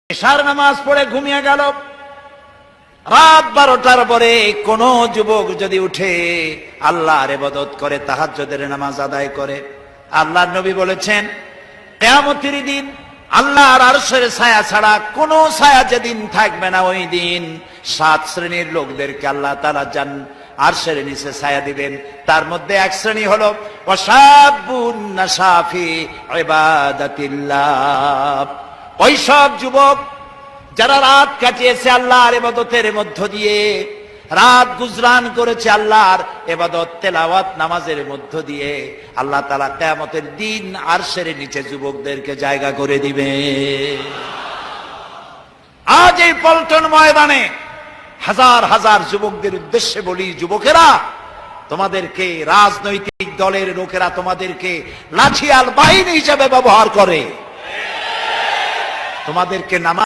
এশার নামাজ পড়ে ঘুমিয়ে গেল। রাত 12টার পরে কোন যুবক যদি উঠে আল্লাহর ইবাদত করে, তাহাজ্জুদের নামাজ আদায় করে, আল্লাহর নবী বলেছেন কিয়ামতের দিন আল্লাহর আরশের ছায়া ছাড়া কোন ছায়া যেদিন থাকবে না, ওই দিন 7 শ্রেণীর লোকদেরকে আল্লাহ তাআলা আরশের নিচে ছায়া দিবেন। তার মধ্যে এক শ্রেণী হলো ওয়াশাবুন নাশাফি ইবাদাতিল্লাহ, ওই সব যুবক যারা রাত কাটিয়েছে আল্লাহর ইবাদতের মধ্য দিয়ে, রাত গুজরান করেছে আল্লাহর ইবাদত তেলাওয়াত নামাজের মধ্য দিয়ে। আল্লাহ তাআলা কিয়ামতের দিন আরশের নিচে যুবকদেরকে জায়গা করে দিবে। আজ এই পল্টন ময়দানে হাজার হাজার যুবকদের উদ্দেশ্যে বলি, যুবকেরা, তোমাদেরকে রাজনৈতিক দলের লোকেরা তোমাদেরকে লাঠিয়াল বাহিনী হিসেবে ব্যবহার করে, তোমাদেরকে নামাজ